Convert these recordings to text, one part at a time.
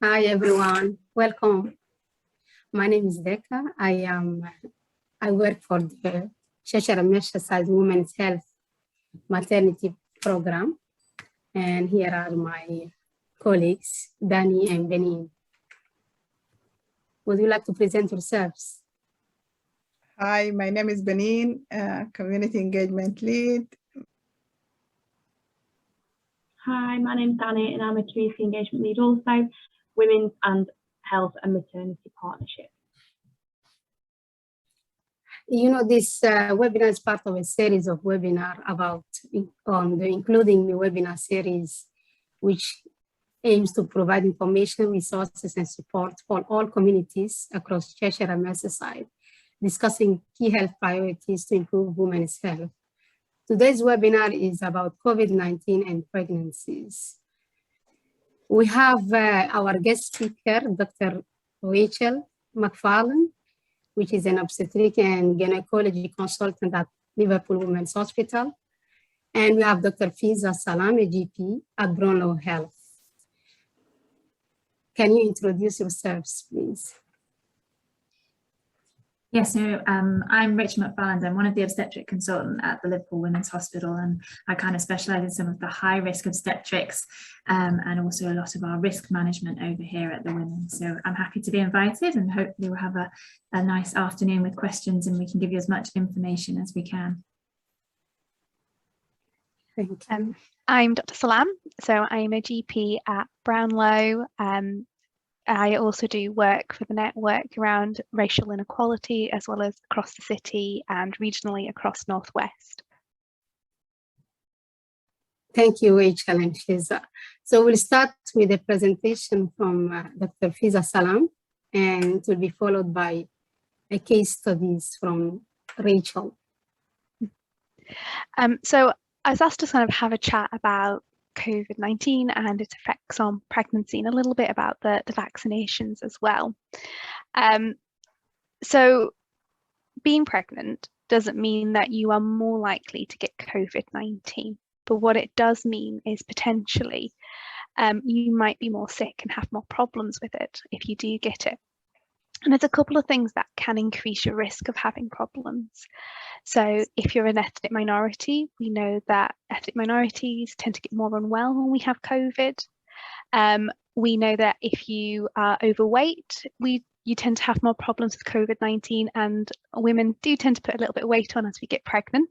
Hi everyone, welcome. My name is Becca. I work for the Cheshire Size Women's Health Maternity Program, and here are my colleagues, Danny and Benin. Would you like to present yourselves? Hi, my name is Benin, Community Engagement Lead. Hi, my name's Danny and I'm a Community Engagement Lead also, Women's and Health and Maternity Partnership. You know, this webinar is part of a series of webinars including the webinar series, which aims to provide information, resources, and support for all communities across Cheshire and Merseyside, discussing key health priorities to improve women's health. Today's webinar is about COVID-19 and pregnancies. We have our guest speaker, Dr. Rachel McFarlane, which is an obstetric and gynecology consultant at Liverpool Women's Hospital. And we have Dr. Fiza Salam, a GP at Brownlow Health. Can you introduce yourselves, please? Yes, so I'm Rachel McFarland. I'm one of the obstetric consultants at the Liverpool Women's Hospital, and I kind of specialise in some of the high risk obstetrics and also a lot of our risk management over here at the Women. So I'm happy to be invited, and hopefully we'll have a nice afternoon with questions and we can give you as much information as we can. Thank you. I'm Dr. Salam, so I'm a GP at Brownlow. I also do work for the network around racial inequality, as well as across the city and regionally across Northwest. Thank you, Rachel and Fiza. So we'll start with a presentation from Dr. Fiza Salam, and it will be followed by a case studies from Rachel. So I was asked to kind of have a chat about COVID-19 and its effects on pregnancy, and a little bit about the vaccinations as well. So being pregnant doesn't mean that you are more likely to get COVID-19, but what it does mean is potentially you might be more sick and have more problems with it if you do get it. And there's a couple of things that can increase your risk of having problems. So if you're an ethnic minority, we know that ethnic minorities tend to get more unwell when we have COVID. We know that if you are overweight, you tend to have more problems with COVID-19, and women do tend to put a little bit of weight on as we get pregnant.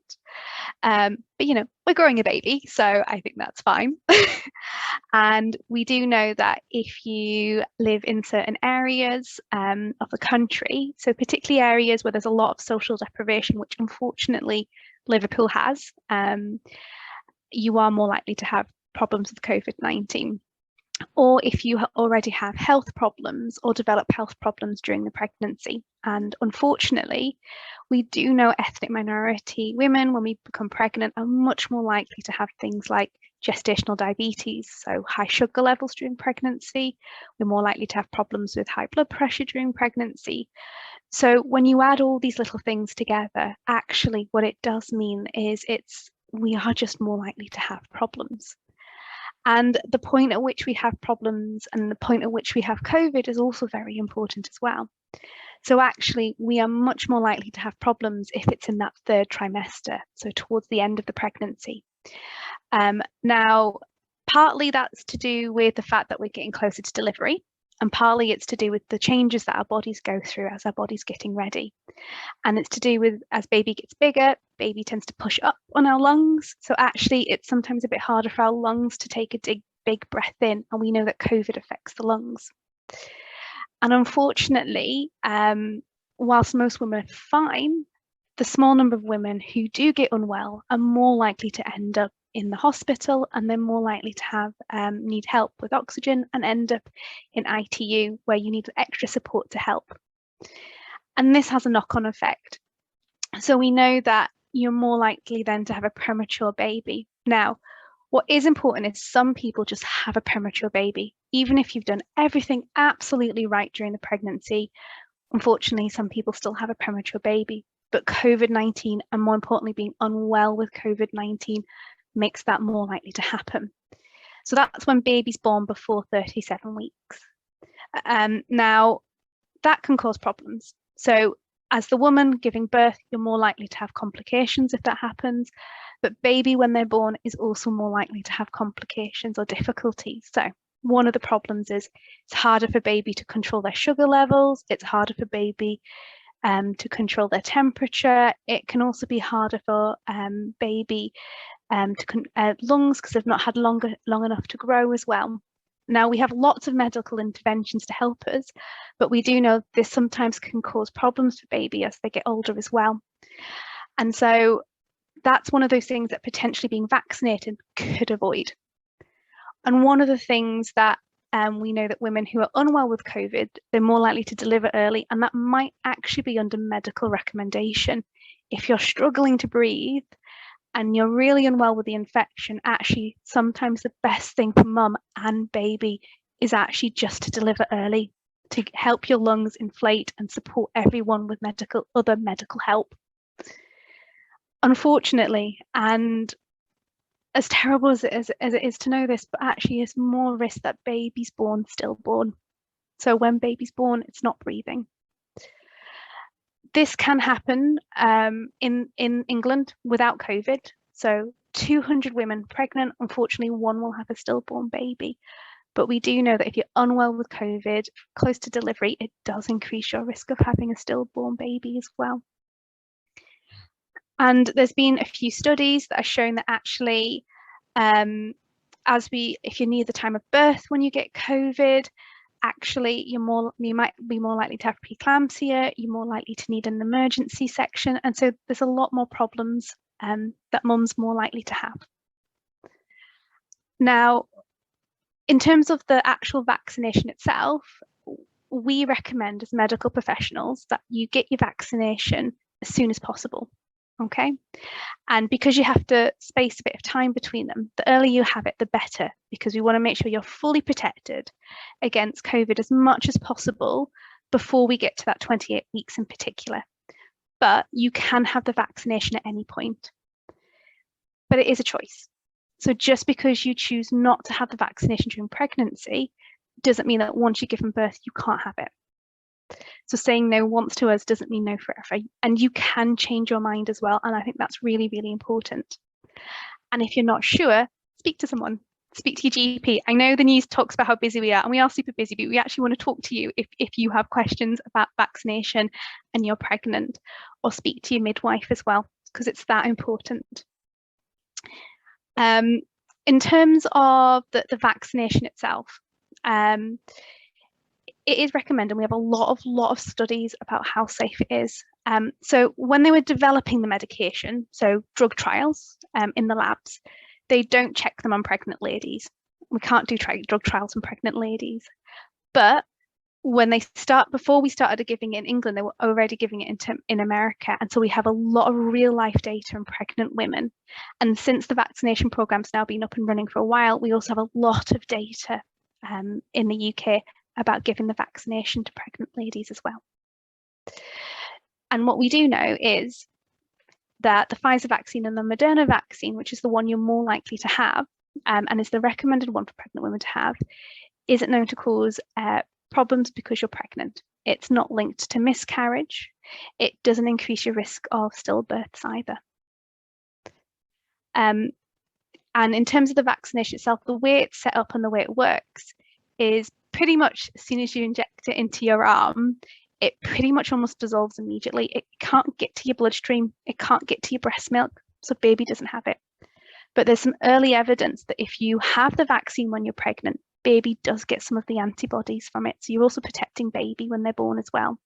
But you know, we're growing a baby, so I think that's fine. And we do know that if you live in certain areas of the country, so particularly areas where there's a lot of social deprivation, which unfortunately Liverpool has, you are more likely to have problems with COVID-19. Or if you already have health problems or develop health problems during the pregnancy. And unfortunately, we do know ethnic minority women, when we become pregnant, are much more likely to have things like gestational diabetes, so high sugar levels during pregnancy. We're more likely to have problems with high blood pressure during pregnancy. So when you add all these little things together, actually what it does mean is we are just more likely to have problems. And the point at which we have problems and the point at which we have COVID is also very important as well. So actually, we are much more likely to have problems if it's in that third trimester, so towards the end of the pregnancy. Now, partly that's to do with the fact that we're getting closer to delivery, and partly it's to do with the changes that our bodies go through as our body's getting ready. And it's to do with, as baby gets bigger, baby tends to push up on our lungs. So actually it's sometimes a bit harder for our lungs to take a big breath in. And we know that COVID affects the lungs. And unfortunately, whilst most women are fine, the small number of women who do get unwell are more likely to end up in the hospital, and they're more likely to have need help with oxygen and end up in ITU, where you need extra support to help. And this has a knock-on effect. So we know that you're more likely then to have a premature baby. Now, what is important is some people just have a premature baby. Even if you've done everything absolutely right during the pregnancy, unfortunately, some people still have a premature baby. But COVID-19, and more importantly, being unwell with COVID-19, makes that more likely to happen. So that's when baby's born before 37 weeks. Now, that can cause problems. So as the woman giving birth, you're more likely to have complications if that happens. But baby, when they're born, is also more likely to have complications or difficulties. So one of the problems is it's harder for baby to control their sugar levels. It's harder for baby to control their temperature. It can also be harder for baby lungs because they've not had long enough to grow as well. Now, we have lots of medical interventions to help us, but we do know this sometimes can cause problems for baby as they get older as well. And so that's one of those things that potentially being vaccinated could avoid. And one of the things that we know that women who are unwell with COVID, they're more likely to deliver early, and that might actually be under medical recommendation. If you're struggling to breathe and you're really unwell with the infection, actually sometimes the best thing for mum and baby is actually just to deliver early, to help your lungs inflate and support everyone with other medical help. Unfortunately, and as terrible as it is to know this, but actually it's more risk that baby's born stillborn. So when baby's born, it's not breathing. This can happen in England without COVID. So 200 women pregnant, unfortunately, one will have a stillborn baby. But we do know that if you're unwell with COVID, close to delivery, it does increase your risk of having a stillborn baby as well. And there's been a few studies that are showing that actually, if you're near the time of birth when you get COVID, actually you might be more likely to have preeclampsia, you're more likely to need an emergency section, and so there's a lot more problems that mum's more likely to have. Now, in terms of the actual vaccination itself, we recommend as medical professionals that you get your vaccination as soon as possible. Okay, and because you have to space a bit of time between them, the earlier you have it, the better, because we want to make sure you're fully protected against COVID as much as possible before we get to that 28 weeks in particular. But you can have the vaccination at any point, but it is a choice. So just because you choose not to have the vaccination during pregnancy doesn't mean that once you've given birth, you can't have it. So saying no once to us doesn't mean no forever. And you can change your mind as well. And I think that's really, really important. And if you're not sure, speak to someone, speak to your GP. I know the news talks about how busy we are, and we are super busy, but we actually want to talk to you if you have questions about vaccination and you're pregnant, or speak to your midwife as well, because it's that important. In terms of the vaccination itself, it is recommended. We have a lot of studies about how safe it is. So when they were developing the medication, so drug trials in the labs, they don't check them on pregnant ladies. We can't do drug trials on pregnant ladies. But when before we started giving it in England, they were already giving it in America. And so we have a lot of real life data on pregnant women. And since the vaccination program's now been up and running for a while, we also have a lot of data in the UK about giving the vaccination to pregnant ladies as well. And what we do know is that the Pfizer vaccine and the Moderna vaccine, which is the one you're more likely to have, and is the recommended one for pregnant women to have, isn't known to cause problems because you're pregnant. It's not linked to miscarriage. It doesn't increase your risk of stillbirths either. And in terms of the vaccination itself, the way it's set up and the way it works is pretty much as soon as you inject it into your arm, it pretty much almost dissolves immediately. It can't get to your bloodstream. It can't get to your breast milk, so baby doesn't have it. But there's some early evidence that if you have the vaccine when you're pregnant, baby does get some of the antibodies from it. So you're also protecting baby when they're born as well.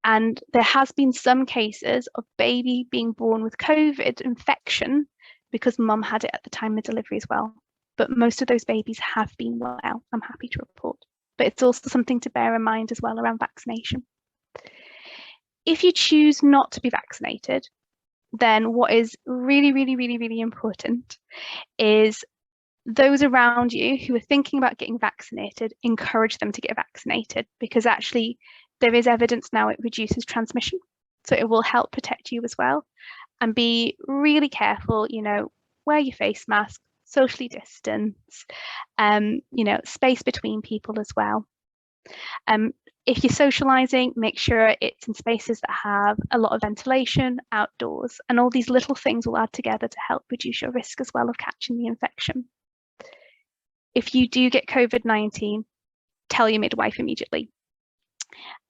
And there has been some cases of baby being born with COVID infection because mum had it at the time of delivery as well. But most of those babies have been well, I'm happy to report. But it's also something to bear in mind as well around vaccination. If you choose not to be vaccinated, then what is really, really, really, really important is those around you who are thinking about getting vaccinated, encourage them to get vaccinated, because actually there is evidence now it reduces transmission. So it will help protect you as well. And be really careful, wear your face mask, socially distance, space between people as well. If you're socializing, make sure it's in spaces that have a lot of ventilation outdoors, and all these little things will add together to help reduce your risk as well of catching the infection. If you do get COVID-19, tell your midwife immediately.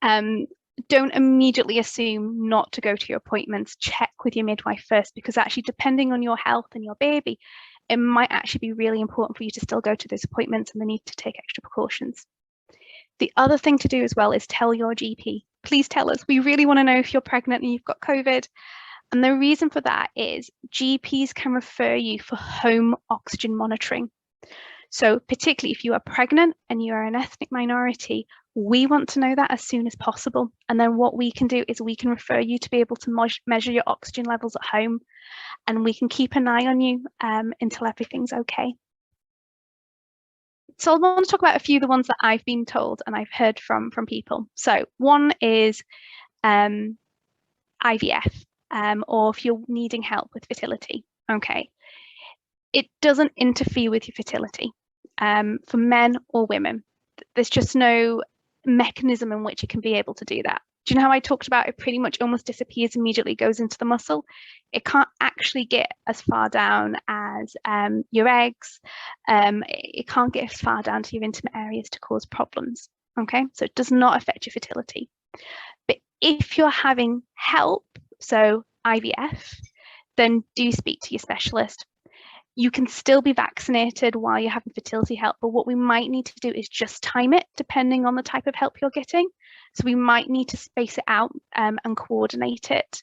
Don't immediately assume not to go to your appointments. Check with your midwife first, because actually, depending on your health and your baby, it might actually be really important for you to still go to those appointments, and they need to take extra precautions. The other thing to do as well is tell your GP. Please tell us. We really want to know if you're pregnant and you've got COVID. And the reason for that is GPs can refer you for home oxygen monitoring. So particularly if you are pregnant and you are an ethnic minority, we want to know that as soon as possible. And then what we can do is we can refer you to be able to measure your oxygen levels at home, and we can keep an eye on you until everything's okay. So I want to talk about a few of the ones that I've been told and I've heard from people. So one is IVF, or if you're needing help with fertility. Okay, it doesn't interfere with your fertility for men or women. There's just no mechanism in which it can be able to do that. Do you know how I talked about it pretty much almost disappears immediately, goes into the muscle? It can't actually get as far down as your eggs. It can't get as far down to your intimate areas to cause problems. Okay, so it does not affect your fertility. But if you're having help, so IVF, then do speak to your specialist. You can still be vaccinated while you're having fertility help, but what we might need to do is just time it depending on the type of help you're getting. So we might need to space it out and coordinate it.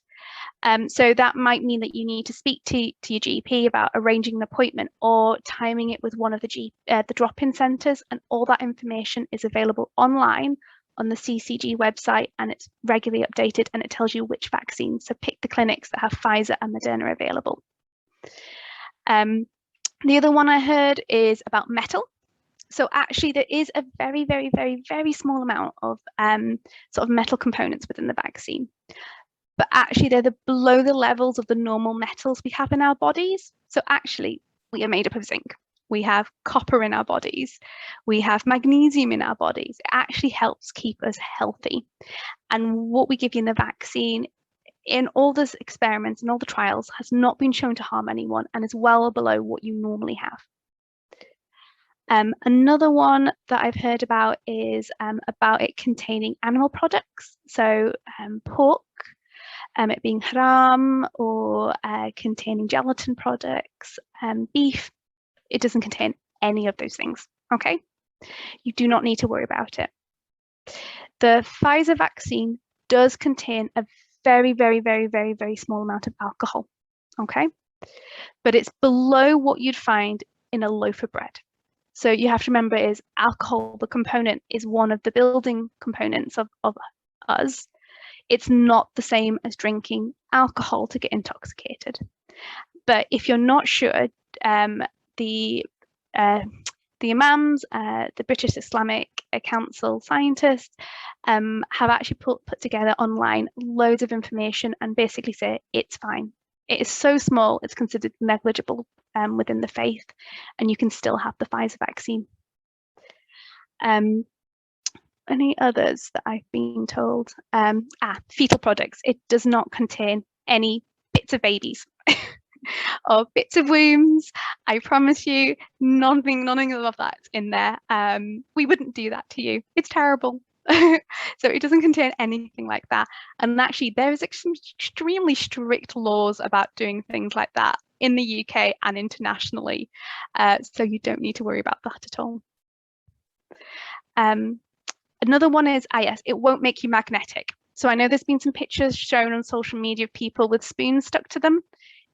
So that might mean that you need to speak to your GP about arranging an appointment or timing it with one of the drop-in centres, and all that information is available online on the CCG website, and it's regularly updated, and it tells you which vaccines. So pick the clinics that have Pfizer and Moderna available. The other one I heard is about metal. So actually there is a very, very, very, very small amount of sort of metal components within the vaccine. But actually they're below the levels of the normal metals we have in our bodies. So actually we are made up of zinc. We have copper in our bodies. We have magnesium in our bodies. It actually helps keep us healthy. And what we give you in the vaccine, in all the experiments and all the trials, has not been shown to harm anyone and is well below what you normally have. Another one that I've heard about is about it containing animal products. So pork, it being haram, or containing gelatin products, beef. It doesn't contain any of those things, okay? You do not need to worry about it. The Pfizer vaccine does contain a very, very, very, very, very small amount of alcohol, okay? But it's below what you'd find in a loaf of bread. So you have to remember is alcohol, the component, is one of the building components of us. It's not the same as drinking alcohol to get intoxicated. But if you're not sure, the imams, the British Islamic Council scientists have actually put together online loads of information and basically say it's fine. It is so small, it's considered negligible within the faith, and you can still have the Pfizer vaccine. Any others that I've been told? Fetal products. It does not contain any bits of babies or bits of wombs. I promise you, nothing of that's in there. We wouldn't do that to you. It's terrible. So it doesn't contain anything like that. And actually, there is extremely strict laws about doing things like that in the UK and internationally. So you don't need to worry about that at all. Another one is, yes, it won't make you magnetic. So I know there's been some pictures shown on social media of people with spoons stuck to them.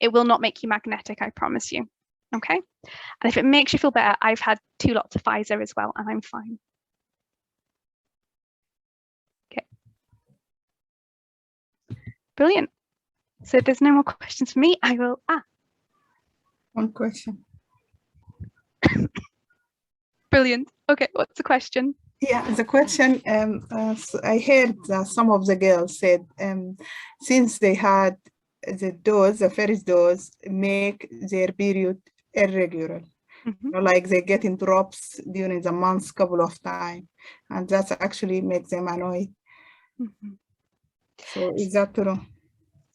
It will not make you magnetic, I promise you. Okay. And if it makes you feel better, I've had 2 lots of Pfizer as well, and I'm fine. Okay. Brilliant. So if there's no more questions for me, I will. One question. Brilliant. Okay, what's the question? Yeah, the question, so I heard some of the girls said, since they had the first dose, make their period irregular. Like they get in drops during the month couple of times, and that actually makes them annoyed. So is that true?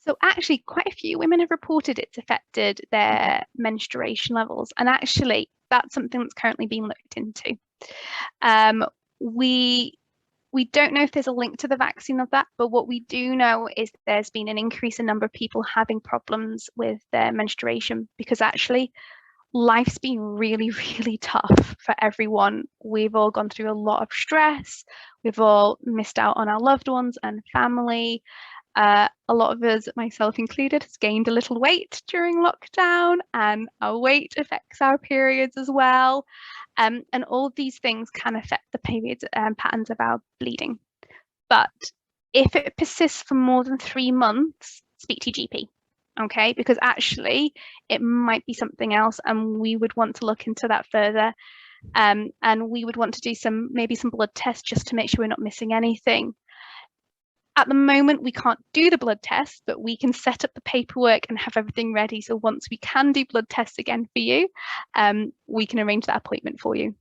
So actually quite a few women have reported it's affected their menstruation levels, and actually that's something that's currently being looked into. We don't know if there's a link to the vaccine of that, but what we do know is there's been an increase in number of people having problems with their menstruation, because actually life's been really, really tough for everyone. We've all gone through a lot of stress. We've all missed out on our loved ones and family. A lot of us, myself included, has gained a little weight during lockdown, and our weight affects our periods as well. And all of these things can affect the period patterns of our bleeding. But if it persists for more than 3 months, speak to your GP, okay? Because actually it might be something else, and we would want to look into that further. And we would want to do maybe some blood tests just to make sure we're not missing anything. At the moment, we can't do the blood test, but we can set up the paperwork and have everything ready. So once we can do blood tests again for you, we can arrange that appointment for you.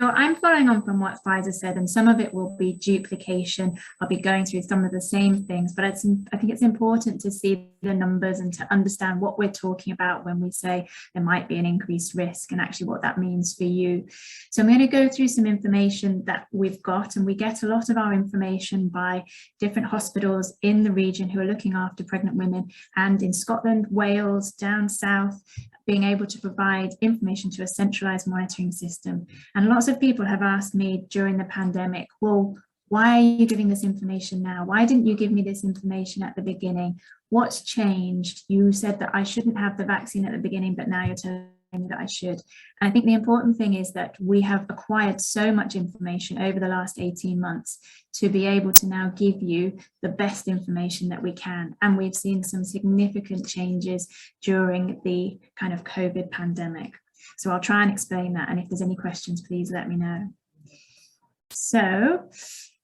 So I'm following on from what Pfizer said, and some of it will be duplication. I'll be going through some of the same things, but I think it's important to see the numbers and to understand what we're talking about when we say there might be an increased risk, and actually what that means for you. So I'm going to go through some information that we've got, and we get a lot of our information by different hospitals in the region who are looking after pregnant women, and in Scotland, Wales, down south, being able to provide information to a centralized monitoring system. And lots of people have asked me during the pandemic, well, why are you giving this information now? Why didn't you give me this information at the beginning? What's changed? You said that I shouldn't have the vaccine at the beginning, but now you're telling me that I should. And I think the important thing is that we have acquired so much information over the last 18 months to be able to now give you the best information that we can. And we've seen some significant changes during the kind of COVID pandemic. So I'll try and explain that. And if there's any questions, please let me know. So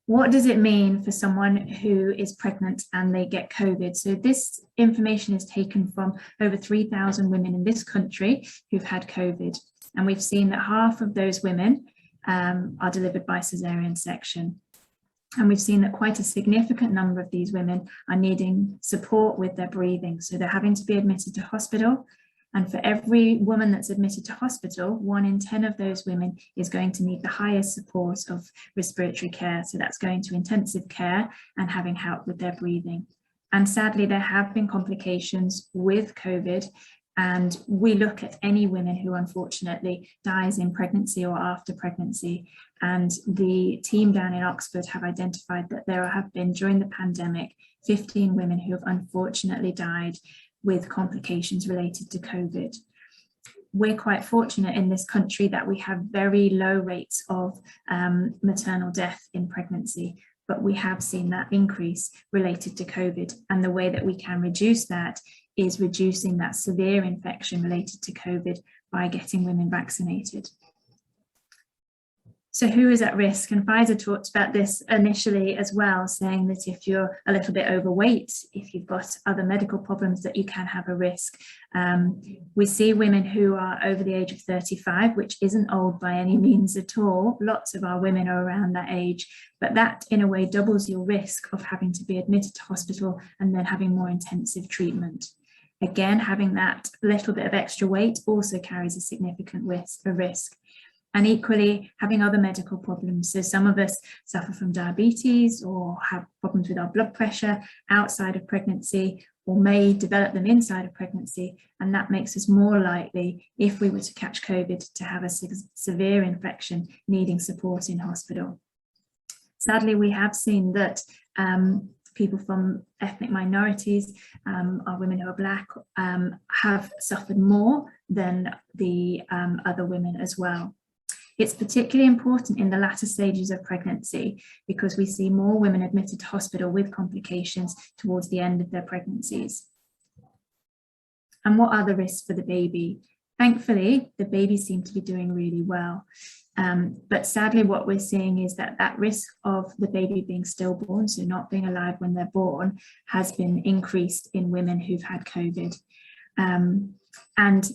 what does it mean for someone who is pregnant and they get COVID? So this information is taken from over 3,000 women in this country who've had COVID. And we've seen that half of those women are delivered by cesarean section. And we've seen that quite a significant number of these women are needing support with their breathing. So they're having to be admitted to hospital. And for every woman that's admitted to hospital, 1 in 10 of those women is going to need the highest support of respiratory care. So that's going to intensive care and having help with their breathing. And sadly, there have been complications with COVID. And we look at any women who unfortunately dies in pregnancy or after pregnancy. And the team down in Oxford have identified that there have been, during the pandemic, 15 women who have unfortunately died with complications related to COVID. We're quite fortunate in this country that we have very low rates of maternal death in pregnancy, but we have seen that increase related to COVID. And the way that we can reduce that is reducing that severe infection related to COVID by getting women vaccinated. So who is at risk? And Pfizer talked about this initially as well, saying that if you're a little bit overweight, if you've got other medical problems, that you can have a risk. We see women who are over the age of 35, which isn't old by any means at all. Lots of our women are around that age, but that in a way doubles your risk of having to be admitted to hospital and then having more intensive treatment. Again, having that little bit of extra weight also carries a significant risk. And equally, having other medical problems. So some of us suffer from diabetes or have problems with our blood pressure outside of pregnancy, or may develop them inside of pregnancy. And that makes us more likely, if we were to catch COVID, to have a severe infection needing support in hospital. Sadly, we have seen that people from ethnic minorities, our women who are Black, have suffered more than the other women as well. It's particularly important in the latter stages of pregnancy because we see more women admitted to hospital with complications towards the end of their pregnancies. And what are the risks for the baby? Thankfully, the babies seem to be doing really well. But sadly, what we're seeing is that that risk of the baby being stillborn, so not being alive when they're born, has been increased in women who've had COVID. And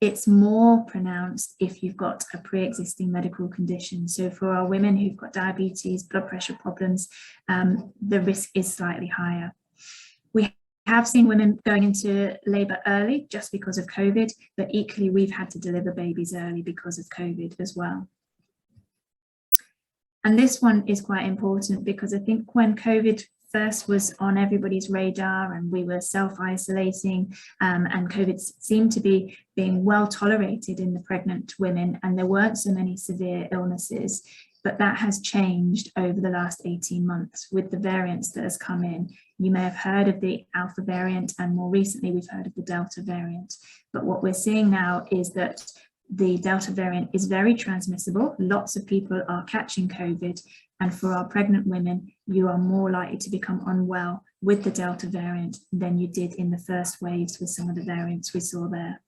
it's more pronounced if you've got a pre-existing medical condition. So for our women who've got diabetes, blood pressure problems, the risk is slightly higher. We have seen women going into labour early just because of COVID, but equally we've had to deliver babies early because of COVID as well. And this one is quite important because I think when COVID first was on everybody's radar and we were self-isolating, and COVID seemed to be being well tolerated in the pregnant women, and there weren't so many severe illnesses, but that has changed over the last 18 months with the variants that has come in. You may have heard of the Alpha variant, and more recently we've heard of the Delta variant. But what we're seeing now is that the Delta variant is very transmissible. Lots of people are catching COVID, and for our pregnant women, you are more likely to become unwell with the Delta variant than you did in the first waves with some of the variants we saw there.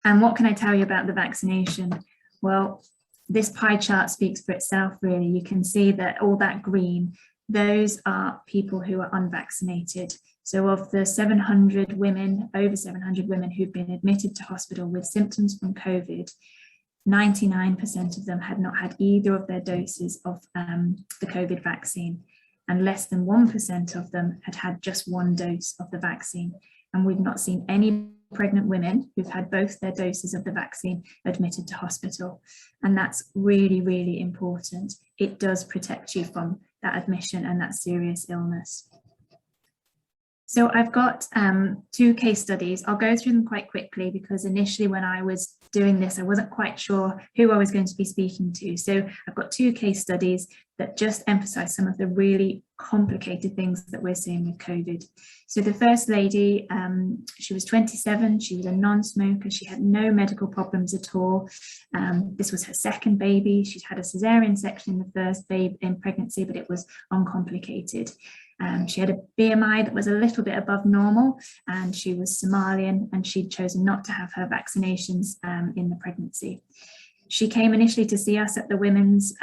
And what can I tell you about the vaccination? Well, this pie chart speaks for itself, really. You can see that all that green, those are people who are unvaccinated. So of the 700 women, over 700 women who've been admitted to hospital with symptoms from COVID, 99% of them had not had either of their doses of the COVID vaccine, and less than 1% of them had had just one dose of the vaccine. And we've not seen any pregnant women who've had both their doses of the vaccine admitted to hospital. And that's really, really important. It does protect you from that admission and that serious illness. So I've got 2 case studies. I'll go through them quite quickly because initially when I was doing this, I wasn't quite sure who I was going to be speaking to. So I've got 2 case studies that just emphasize some of the really complicated things that we're seeing with COVID. So the first lady, she was 27, she was a non-smoker, she had no medical problems at all. This was her second baby. She'd had a cesarean section in the first baby in pregnancy, but it was uncomplicated. She had a BMI that was a little bit above normal, and she was Somalian, and she'd chosen not to have her vaccinations in the pregnancy. She came initially to see us at the Women's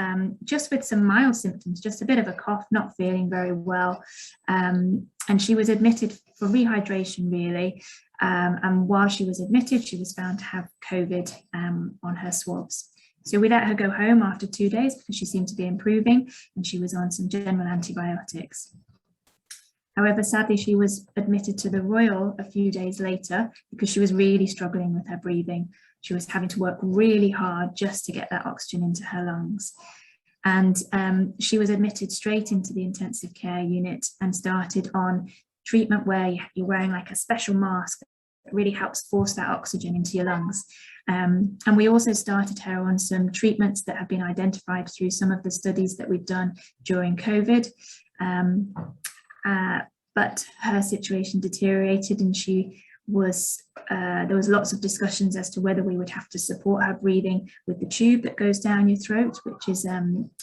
just with some mild symptoms, just a bit of a cough, not feeling very well. And she was admitted for rehydration, really. And while she was admitted, she was found to have COVID on her swabs. So we let her go home after 2 days because she seemed to be improving, and she was on some general antibiotics. However, sadly, she was admitted to the Royal a few days later because she was really struggling with her breathing. She was having to work really hard just to get that oxygen into her lungs. And she was admitted straight into the intensive care unit and started on treatment where you're wearing like a special mask that really helps force that oxygen into your lungs. And we also started her on some treatments that have been identified through some of the studies that we've done during COVID. But her situation deteriorated, and she was there was lots of discussions as to whether we would have to support her breathing with the tube that goes down your throat, which is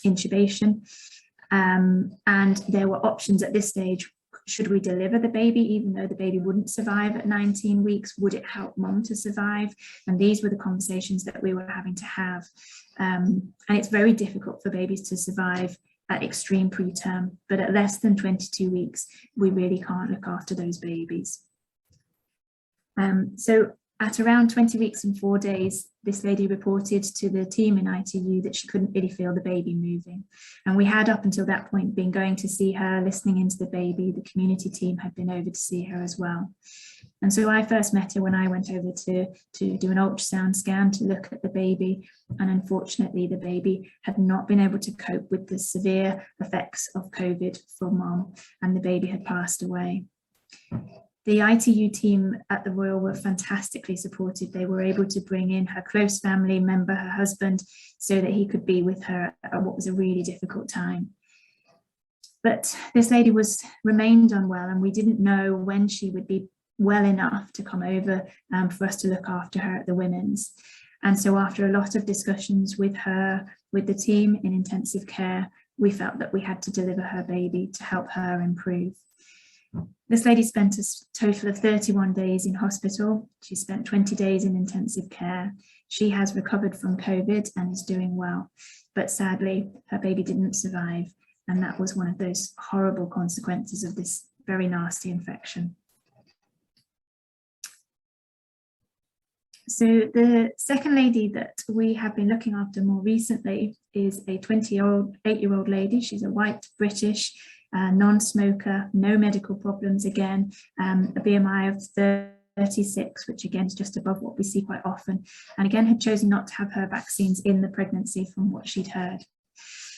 intubation. And there were options at this stage. Should we deliver the baby even though the baby wouldn't survive at 19 weeks? Would it help mom to survive? And these were the conversations that we were having to have. And it's very difficult for babies to survive at extreme preterm, but at less than 22 weeks, we really can't look after those babies. So at around 20 weeks and 4 days, this lady reported to the team in ITU that she couldn't really feel the baby moving. And we had up until that point been going to see her, listening into the baby. The community team had been over to see her as well. And so I first met her when I went over to do an ultrasound scan to look at the baby. And unfortunately, the baby had not been able to cope with the severe effects of COVID for mom, and the baby had passed away. The ITU team at the Royal were fantastically supportive. They were able to bring in her close family member, her husband, so that he could be with her at what was a really difficult time. But this lady remained unwell, and we didn't know when she would be well enough to come over for us to look after her at the Women's. And so after a lot of discussions with her, with the team in intensive care, we felt that we had to deliver her baby to help her improve. This lady spent a total of 31 days in hospital. She spent 20 days in intensive care. She has recovered from COVID and is doing well, but sadly, her baby didn't survive. And that was one of those horrible consequences of this very nasty infection. So the second lady that we have been looking after more recently is a 8-year-old lady. She's a white British, non-smoker, no medical problems again, a BMI of 36, which again is just above what we see quite often, and again had chosen not to have her vaccines in the pregnancy from what she'd heard.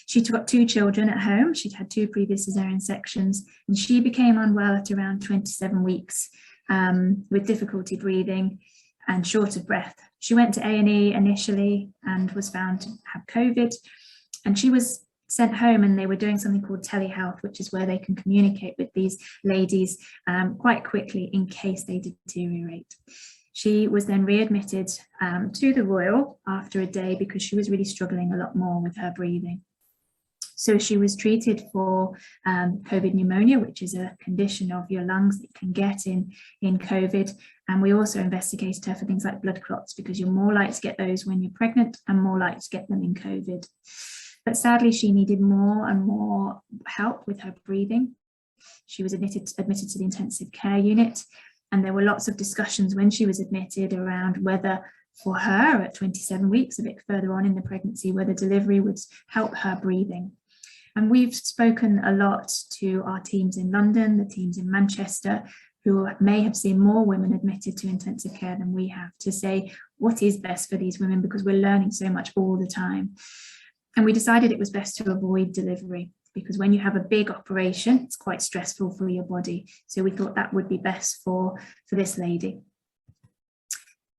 She'd got 2 children at home. She'd had 2 previous cesarean sections, and she became unwell at around 27 weeks with difficulty breathing and short of breath. She went to A&E initially and was found to have COVID, and she was sent home, and they were doing something called telehealth, which is where they can communicate with these ladies quite quickly in case they deteriorate. She was then readmitted to the Royal after a day because she was really struggling a lot more with her breathing. So she was treated for COVID pneumonia, which is a condition of your lungs that can get in COVID. And we also investigated her for things like blood clots, because you're more likely to get those when you're pregnant and more likely to get them in COVID. But sadly, she needed more and more help with her breathing. She was admitted to the intensive care unit, and there were lots of discussions when she was admitted around whether for her at 27 weeks, a bit further on in the pregnancy, whether delivery would help her breathing. And we've spoken a lot to our teams in London, the teams in Manchester, who may have seen more women admitted to intensive care than we have, to say what is best for these women, because we're learning so much all the time. And we decided it was best to avoid delivery, because when you have a big operation, it's quite stressful for your body. So we thought that would be best for this lady.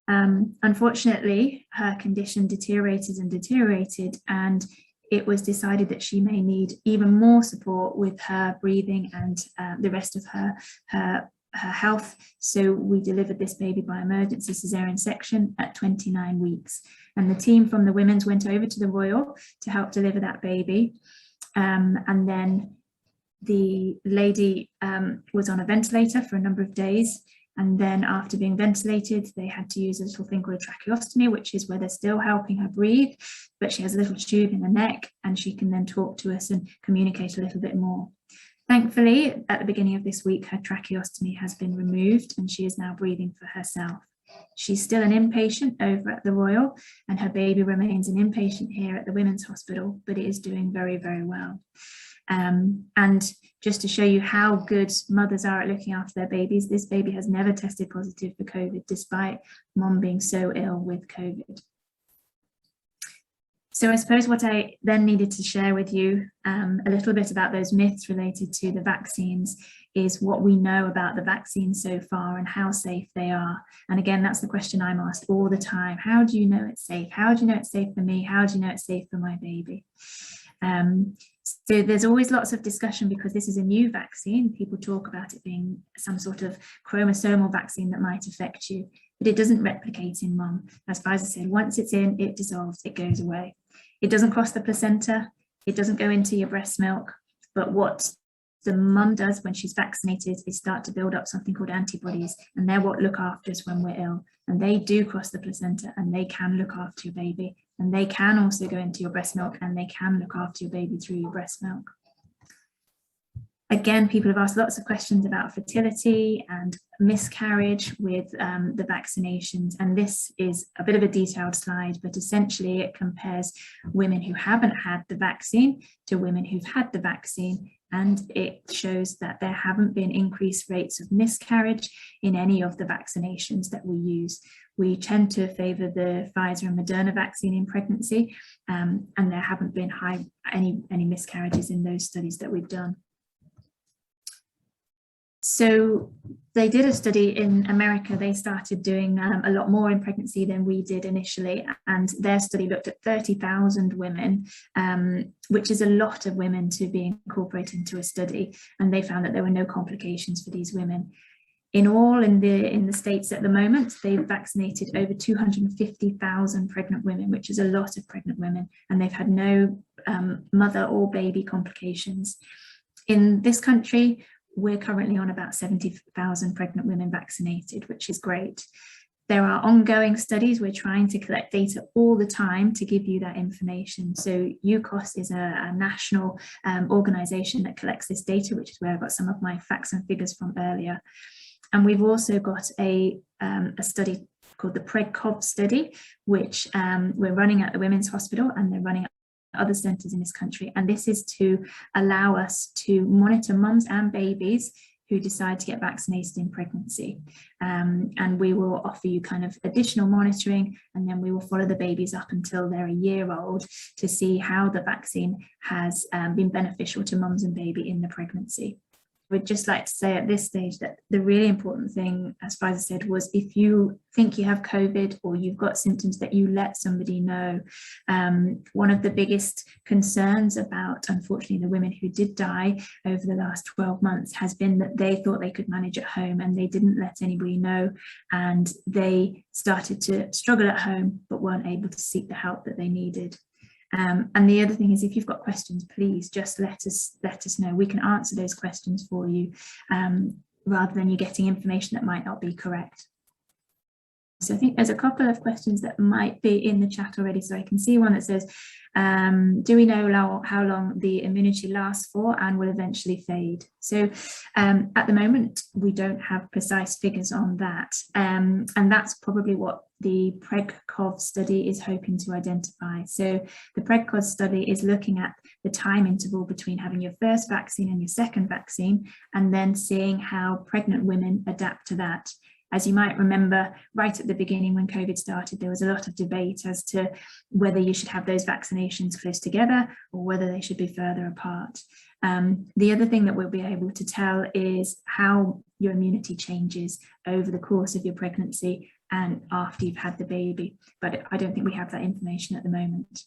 Unfortunately, her condition deteriorated, and it was decided that she may need even more support with her breathing and the rest of her health. So we delivered this baby by emergency cesarean section at 29 weeks. And the team from the Women's went over to the Royal to help deliver that baby. And then the lady was on a ventilator for a number of days. And then after being ventilated, they had to use a little thing called a tracheostomy, which is where they're still helping her breathe, but she has a little tube in her neck, and she can then talk to us and communicate a little bit more. Thankfully, at the beginning of this week, her tracheostomy has been removed and she is now breathing for herself. She's still an inpatient over at the Royal, and her baby remains an inpatient here at the Women's Hospital, but it is doing very, very well. And just to show you how good mothers are at looking after their babies, this baby has never tested positive for COVID, despite mom being so ill with COVID. So I suppose what I then needed to share with you a little bit about those myths related to the vaccines is what we know about the vaccines so far and how safe they are. And again, that's the question I'm asked all the time. How do you know it's safe? How do you know it's safe for me? How do you know it's safe for my baby? So there's always lots of discussion because this is a new vaccine. People talk about it being some sort of chromosomal vaccine that might affect you, but it doesn't replicate in mum. As Pfizer said, once it's in, it dissolves, it goes away. It doesn't cross the placenta, it doesn't go into your breast milk, but what the mum does when she's vaccinated is start to build up something called antibodies, and they're what look after us when we're ill. And they do cross the placenta, and they can look after your baby, and they can also go into your breast milk, and they can look after your baby through your breast milk. Again, people have asked lots of questions about fertility and miscarriage with the vaccinations, and this is a bit of a detailed slide, but essentially it compares women who haven't had the vaccine to women who've had the vaccine, and it shows that there haven't been increased rates of miscarriage in any of the vaccinations that we use. We tend to favour the Pfizer and Moderna vaccine in pregnancy, and there haven't been any miscarriages in those studies that we've done. So they did a study in America. They started doing a lot more in pregnancy than we did initially, and their study looked at 30,000 women, which is a lot of women to be incorporated into a study, and they found that there were no complications for these women. In all, in the States at the moment, they've vaccinated over 250,000 pregnant women, which is a lot of pregnant women, and they've had no mother or baby complications. In this country, we're currently on about 70,000 pregnant women vaccinated, which is great. There are ongoing studies. We're trying to collect data all the time to give you that information. So UCOS is a national organisation that collects this data, which is where I got some of my facts and figures from earlier. And we've also got a study called the PregCov study, which we're running at the Women's Hospital, and they're running at other centres in this country. And this is to allow us to monitor mums and babies who decide to get vaccinated in pregnancy. And we will offer you kind of additional monitoring, and then we will follow the babies up until they're a year old to see how the vaccine has been beneficial to mums and baby in the pregnancy. We'd just like to say at this stage that the really important thing, as Pfizer said, was if you think you have COVID or you've got symptoms, that you let somebody know. One of the biggest concerns about, unfortunately, the women who did die over the last 12 months has been that they thought they could manage at home and they didn't let anybody know, and they started to struggle at home but weren't able to seek the help that they needed. And the other thing is, if you've got questions, please just let us know. We can answer those questions for you, rather than you getting information that might not be correct. So I think there's a couple of questions that might be in the chat already. So I can see one that says, do we know how long the immunity lasts for and will eventually fade? So at the moment, we don't have precise figures on that. And that's probably what the PregCov study is hoping to identify. So the PregCov study is looking at the time interval between having your first vaccine and your second vaccine, and then seeing how pregnant women adapt to that. As you might remember, right at the beginning when COVID started, there was a lot of debate as to whether you should have those vaccinations close together or whether they should be further apart. The other thing that we'll be able to tell is how your immunity changes over the course of your pregnancy and after you've had the baby, but I don't think we have that information at the moment.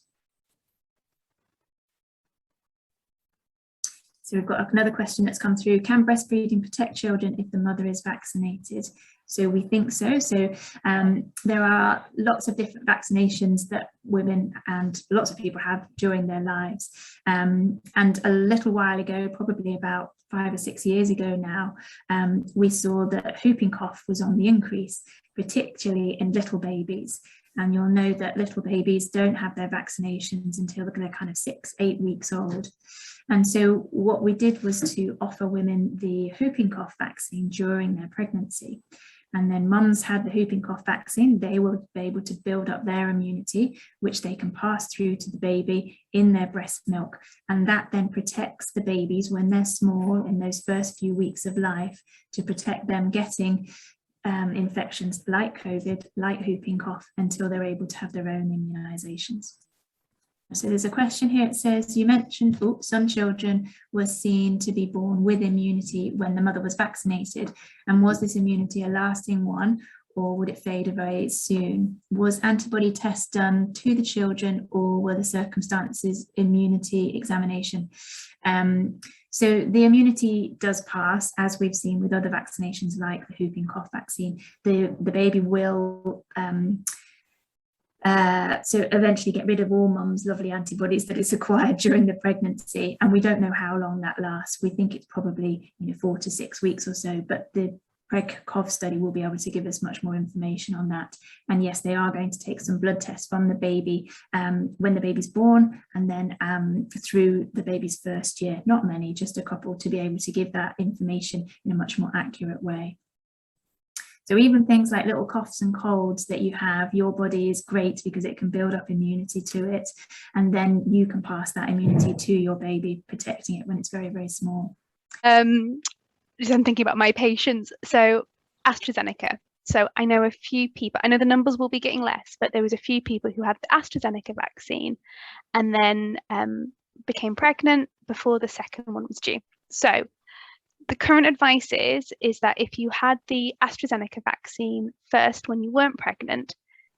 So we've got another question that's come through. Can breastfeeding protect children if the mother is vaccinated? So we think so. So there are lots of different vaccinations that women and lots of people have during their lives. And a little while ago, probably about 5 or 6 years ago now, we saw that whooping cough was on the increase, particularly in little babies. And you'll know that little babies don't have their vaccinations until they're kind of 6, 8 weeks old. And so what we did was to offer women the whooping cough vaccine during their pregnancy. And then mums had the whooping cough vaccine, they will be able to build up their immunity, which they can pass through to the baby in their breast milk. And that then protects the babies when they're small in those first few weeks of life, to protect them getting infections like COVID, like whooping cough, until they're able to have their own immunisations. So there's a question here. It says, you mentioned some children were seen to be born with immunity when the mother was vaccinated. And was this immunity a lasting one, or would it fade away soon? Was antibody tests done to the children, or were the circumstances immunity examination? So the immunity does pass, as we've seen with other vaccinations like the whooping cough vaccine. The baby will so eventually get rid of all mum's lovely antibodies that it's acquired during the pregnancy, and we don't know how long that lasts. We think it's probably 4 to 6 weeks or so, but the PregCov study will be able to give us much more information on that. And yes, they are going to take some blood tests from the baby when the baby's born, and then through the baby's first year. Not many, just a couple, to be able to give that information in a much more accurate way. So even things like little coughs and colds that you have, your body is great because it can build up immunity to it, and then you can pass that immunity to your baby, protecting it when it's very, very small. I'm thinking about my patients. So AstraZeneca. So I know a few people, I know the numbers will be getting less, but there was a few people who had the AstraZeneca vaccine and then became pregnant before the second one was due. So the current advice is that if you had the AstraZeneca vaccine first when you weren't pregnant,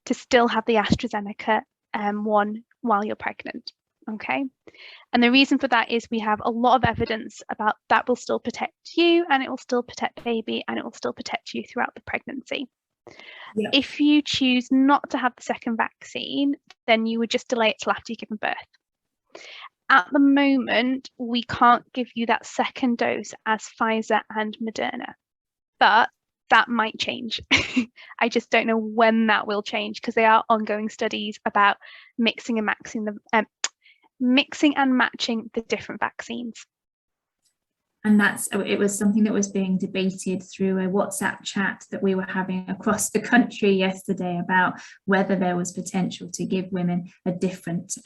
to still have the AstraZeneca one while you're pregnant. Okay, and the reason for that is we have a lot of evidence about that will still protect you, and it will still protect baby, and it will still protect you throughout the pregnancy. Yeah. If you choose not to have the second vaccine, then you would just delay it till after you've given birth. At the moment, we can't give you that second dose as Pfizer and Moderna, but that might change. I just don't know when that will change, because there are ongoing studies about mixing and matching the different vaccines. And it was something that was being debated through a WhatsApp chat that we were having across the country yesterday about whether there was potential to give women a different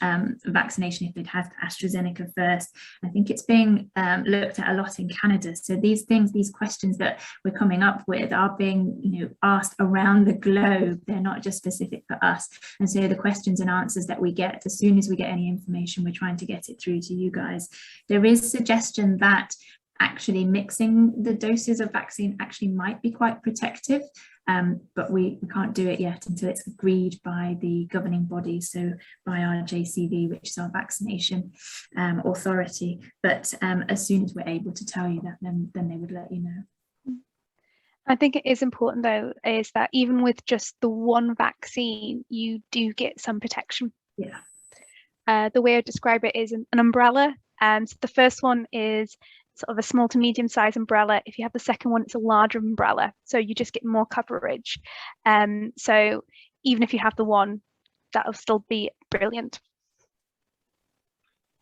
vaccination if they'd had AstraZeneca first. I think it's being looked at a lot in Canada. So these questions that we're coming up with are being asked around the globe. They're not just specific for us. And so the questions and answers that we get, as soon as we get any information, we're trying to get it through to you guys. There is suggestion that actually mixing the doses of vaccine actually might be quite protective, but we can't do it yet until it's agreed by the governing body, so by our JCV, which is our vaccination authority. But as soon as we're able to tell you that, then they would let you know. I think it is important, though, is that even with just the one vaccine, you do get some protection. Yeah. The way I describe it is an umbrella. So the first one is sort of a small to medium size umbrella. If you have the second one, it's a larger umbrella, so you just get more coverage. So even if you have the one, that'll still be brilliant.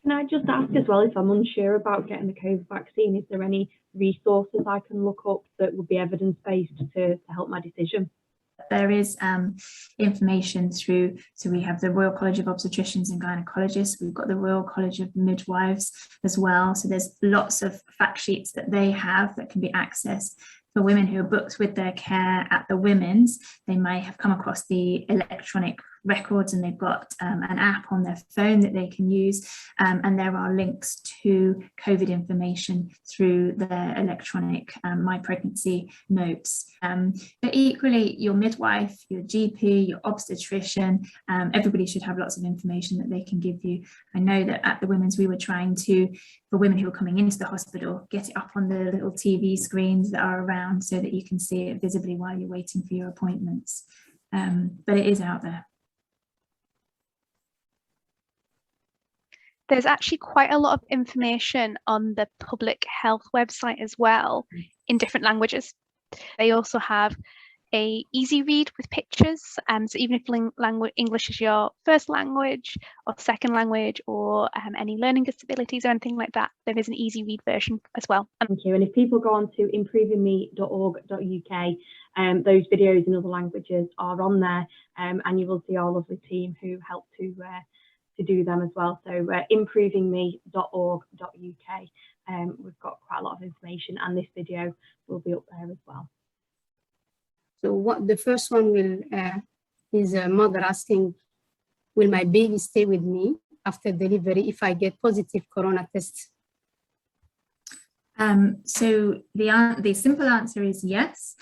Can I just ask as well, if I'm unsure about getting the COVID vaccine, is there any resources I can look up that would be evidence-based to help my decision? There is information through, so we have the Royal College of Obstetricians and Gynecologists, we've got the Royal College of Midwives as well, so there's lots of fact sheets that they have that can be accessed. For women who are booked with their care at the Women's, they may have come across the electronic records, and they've got an app on their phone that they can use, and there are links to COVID information through their electronic My Pregnancy notes. But equally, your midwife, your GP, your obstetrician, everybody should have lots of information that they can give you. I know that at the Women's we were trying to, for women who are coming into the hospital, get it up on the little TV screens that are around so that you can see it visibly while you're waiting for your appointments. But it is out there. There's actually quite a lot of information on the public health website as well in different languages. They also have a easy read with pictures. So even if English is your first language or second language, or any learning disabilities or anything like that, there is an easy read version as well. Thank you. And if people go on to improvingme.org.uk, those videos in other languages are on there, and you will see our lovely team who help to do them as well. So improvingme.org.uk, we've got quite a lot of information, and this video will be up there as well. So what the first one will is a mother asking, will my baby stay with me after delivery if I get positive corona test? So the simple answer is yes.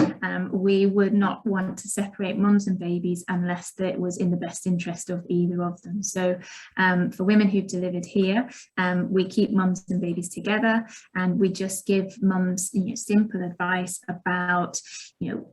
We would not want to separate mums and babies unless it was in the best interest of either of them. So for women who've delivered here, we keep mums and babies together, and we just give mums simple advice about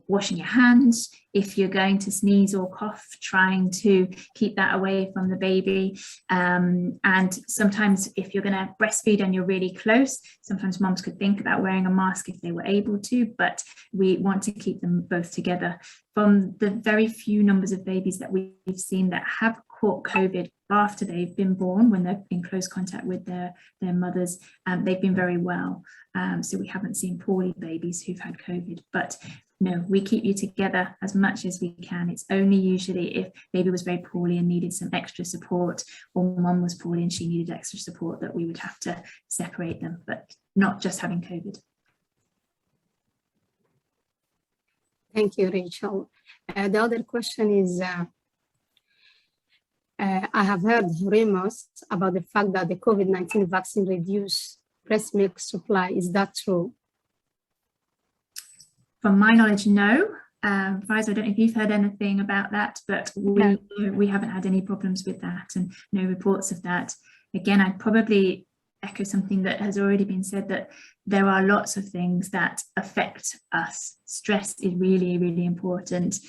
washing your hands. If you're going to sneeze or cough, trying to keep that away from the baby. And sometimes if you're going to breastfeed and you're really close, sometimes mums could think about wearing a mask if they were able to, but we want to keep them both together. From the very few numbers of babies that we've seen that have caught COVID after they've been born, when they're in close contact with their mothers, they've been very well. So we haven't seen poorly babies who've had COVID, but no, we keep you together as much as we can. It's only usually if baby was very poorly and needed some extra support, or mum was poorly and she needed extra support, that we would have to separate them, but not just having COVID. Thank you, Rachel. The other question is, I have heard rumors about the fact that the COVID-19 vaccine reduced breast milk supply. Is that true? From my knowledge, no. Faiza, I don't know if you've heard anything about that, but we haven't had any problems with that, and no reports of that. Again, I'd probably echo something that has already been said, that there are lots of things that affect us. Stress is really, really important.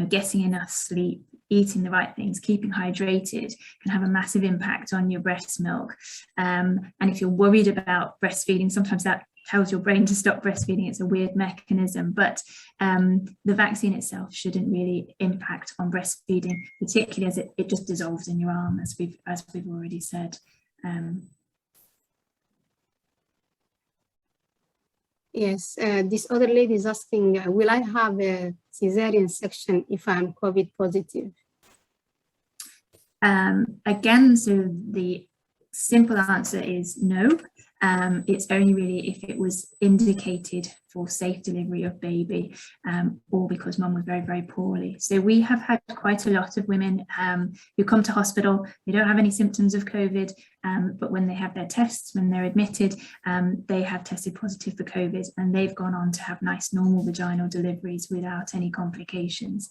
Getting enough sleep, eating the right things, keeping hydrated can have a massive impact on your breast milk. And if you're worried about breastfeeding, sometimes that tells your brain to stop breastfeeding. It's a weird mechanism, but the vaccine itself shouldn't really impact on breastfeeding, particularly as it just dissolves in your arm, as we've already said. Yes, this other lady is asking, will I have a cesarean section if I'm COVID positive? Again, so the simple answer is no. It's only really if it was indicated for safe delivery of baby or because mum was very, very poorly. So we have had quite a lot of women who come to hospital, they don't have any symptoms of COVID, but when they have their tests, when they're admitted, they have tested positive for COVID and they've gone on to have nice normal vaginal deliveries without any complications.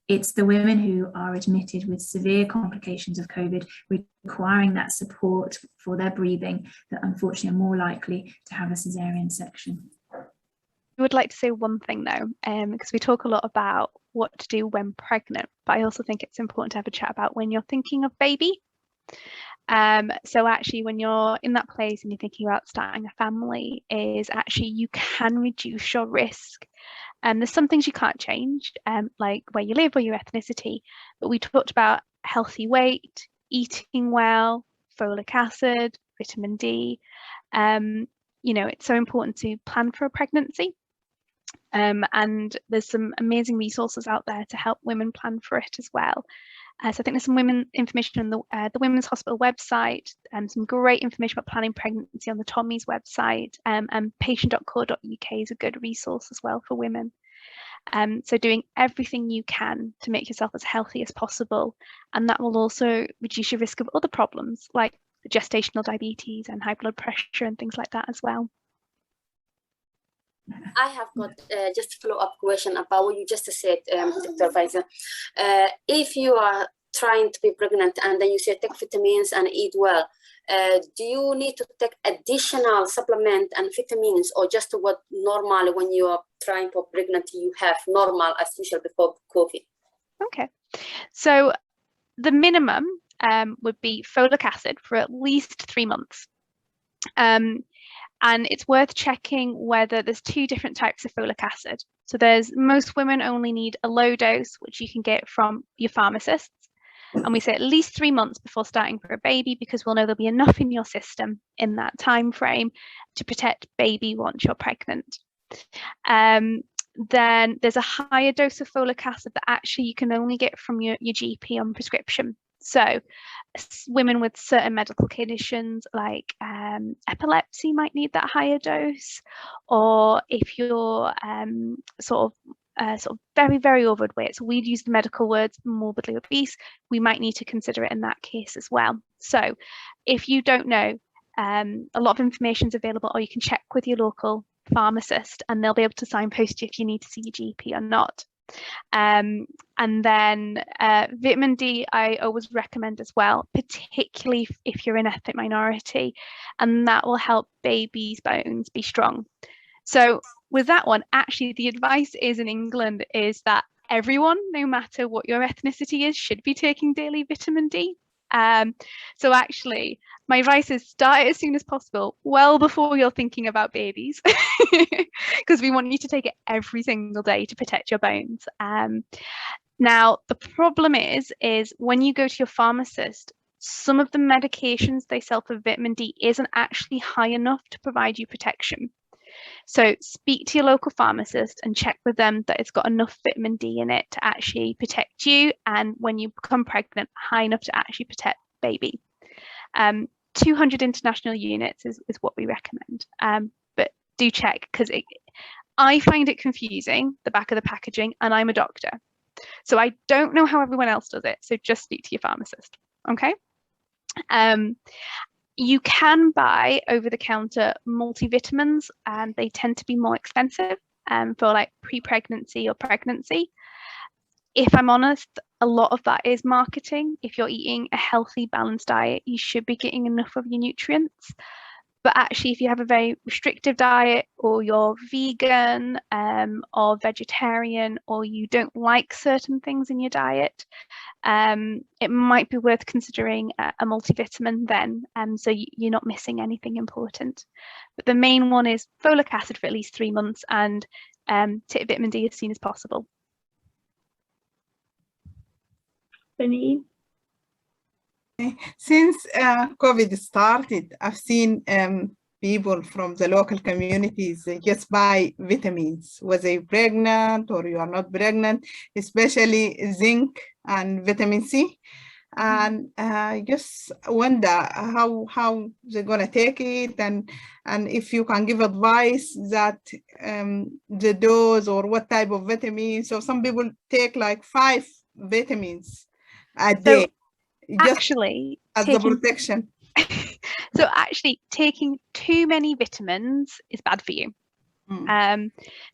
It's the women who are admitted with severe complications of COVID requiring that support for their breathing that unfortunately are more likely to have a cesarean section. I would like to say one thing though, because we talk a lot about what to do when pregnant, but I also think it's important to have a chat about when you're thinking of baby. So actually when you're in that place and you're thinking about starting a family, is actually you can reduce your risk. There's some things you can't change, like where you live or your ethnicity, but we talked about healthy weight, eating well, folic acid, vitamin D. You know, it's so important to plan for a pregnancy. And there's some amazing resources out there to help women plan for it as well. So I think there's some information on the Women's Hospital website, and some great information about planning pregnancy on the Tommy's website, and patient.co.uk is a good resource as well for women. So doing everything you can to make yourself as healthy as possible, and that will also reduce your risk of other problems like gestational diabetes and high blood pressure and things like that as well. I have got just a follow-up question about what you just said, Dr. Faiza. If you are trying to be pregnant and then you say take vitamins and eat well, do you need to take additional supplement and vitamins, or just what normally when you are trying for pregnancy you have normal as usual before COVID? Okay, so the minimum would be folic acid for at least 3 months. And it's worth checking whether there's 2 different types of folic acid. So most women only need a low dose, which you can get from your pharmacists. And we say at least 3 months before starting for a baby, because we'll know there'll be enough in your system in that time frame to protect baby once you're pregnant. Then there's a higher dose of folic acid that actually you can only get from your GP on prescription. So women with certain medical conditions like epilepsy might need that higher dose, or if you're sort of very, very overweight, so we'd use the medical words morbidly obese, we might need to consider it in that case as well. So if you don't know, a lot of information is available, or you can check with your local pharmacist and they'll be able to signpost you if you need to see your GP or not. And then vitamin D I always recommend as well, particularly if you're an ethnic minority, and that will help babies' bones be strong. So with that one, actually the advice is in England is that everyone, no matter what your ethnicity is, should be taking daily vitamin D. So actually my advice is start it as soon as possible, well before you're thinking about babies, because we want you to take it every single day to protect your bones. Now the problem is when you go to your pharmacist, some of the medications they sell for vitamin D isn't actually high enough to provide you protection. So speak to your local pharmacist and check with them that it's got enough vitamin D in it to actually protect you, and when you become pregnant, high enough to actually protect baby. 200 international units is what we recommend, but do check, because I find it confusing, the back of the packaging, and I'm a doctor, so I don't know how everyone else does it, so just speak to your pharmacist. Okay. You can buy over-the-counter multivitamins, and they tend to be more expensive for like pre-pregnancy or pregnancy. If I'm honest, a lot of that is marketing. If you're eating a healthy, balanced diet, you should be getting enough of your nutrients. But actually, if you have a very restrictive diet, or you're vegan or vegetarian, or you don't like certain things in your diet, it might be worth considering a multivitamin then, so you're not missing anything important. But the main one is folic acid for at least 3 months, and take vitamin D as soon as possible. Benny? Since COVID started, I've seen people from the local communities just buy vitamins, whether you're pregnant or you are not pregnant, especially zinc and vitamin C. And just wonder how they're gonna take it, and if you can give advice that the dose or what type of vitamins. So some people take like 5 vitamins a day, just Actually, as the protection. so actually taking too many vitamins is bad for you.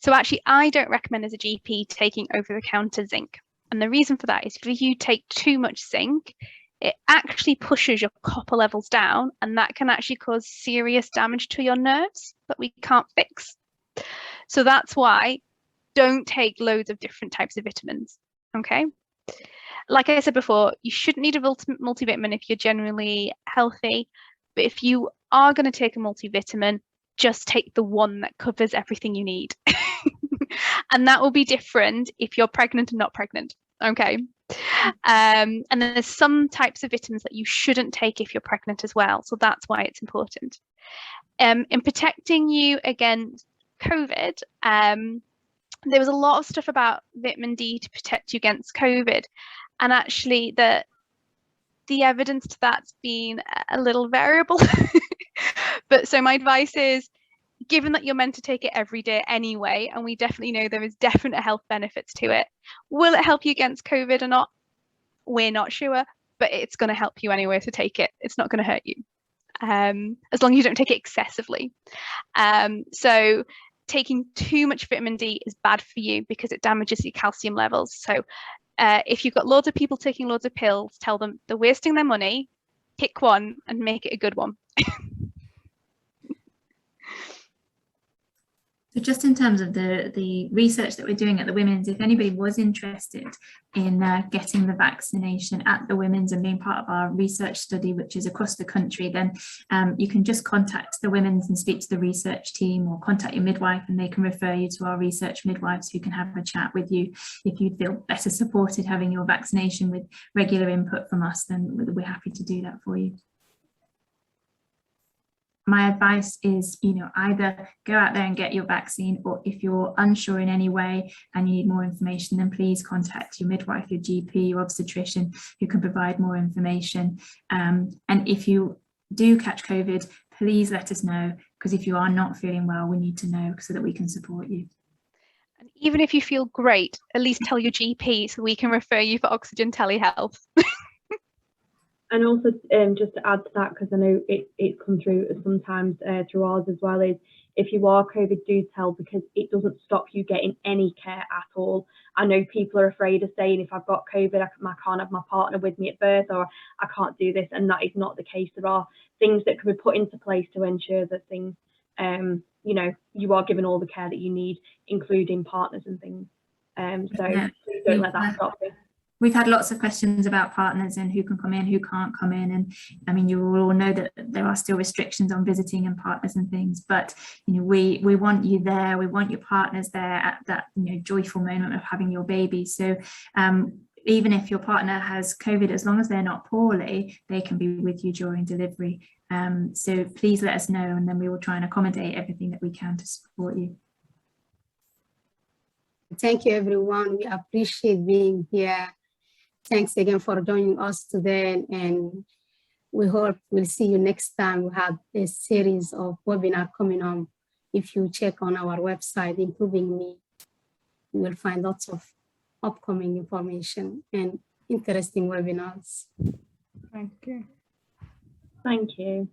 So actually I don't recommend as a GP taking over-the-counter zinc. And the reason for that is if you take too much zinc, it actually pushes your copper levels down, and that can actually cause serious damage to your nerves that we can't fix. So that's why don't take loads of different types of vitamins, okay? Like I said before, you shouldn't need a multivitamin if you're generally healthy, but if you are going to take a multivitamin, just take the one that covers everything you need. And that will be different if you're pregnant and not pregnant, okay? And then there's some types of vitamins that you shouldn't take if you're pregnant as well, so that's why it's important. In protecting you against COVID, there was a lot of stuff about vitamin D to protect you against COVID, and actually the evidence to that's been a little variable. But so my advice is, given that you're meant to take it every day anyway, and we definitely know there is definite health benefits to it, will it help you against COVID or not? We're not sure, but it's going to help you anyway to take it. It's not going to hurt you, as long as you don't take it excessively. So taking too much vitamin D is bad for you because it damages your calcium levels. So if you've got loads of people taking loads of pills, tell them they're wasting their money, pick one and make it a good one. So just in terms of the research that we're doing at the Women's, if anybody was interested in getting the vaccination at the Women's and being part of our research study, which is across the country, then you can just contact the Women's and speak to the research team, or contact your midwife and they can refer you to our research midwives who can have a chat with you. If you feel better supported having your vaccination with regular input from us, then we're happy to do that for you. My advice is, either go out there and get your vaccine, or if you're unsure in any way and you need more information, then please contact your midwife, your GP, your obstetrician, who can provide more information. And if you do catch COVID, please let us know, because if you are not feeling well, we need to know so that we can support you. And even if you feel great, at least tell your GP so we can refer you for oxygen telehealth. And also, just to add to that, because I know it's come through sometimes through ours as well, is if you are COVID, do tell, because it doesn't stop you getting any care at all. I know people are afraid of saying, if I've got COVID, I can't have my partner with me at birth, or I can't do this, and that is not the case. There are things that can be put into place to ensure that things, you are given all the care that you need, including partners and things. So please don't let that stop you. We've had lots of questions about partners and who can come in, who can't come in. And I mean, you will all know that there are still restrictions on visiting and partners and things, but we want you there. We want your partners there at that joyful moment of having your baby. So even if your partner has COVID, as long as they're not poorly, they can be with you during delivery. So please let us know, and then we will try and accommodate everything that we can to support you. Thank you, everyone. We appreciate being here. Thanks again for joining us today, and we hope we'll see you next time. We have a series of webinars coming on. If you check on our website, including me, you will find lots of upcoming information and interesting webinars. Thank you. Thank you.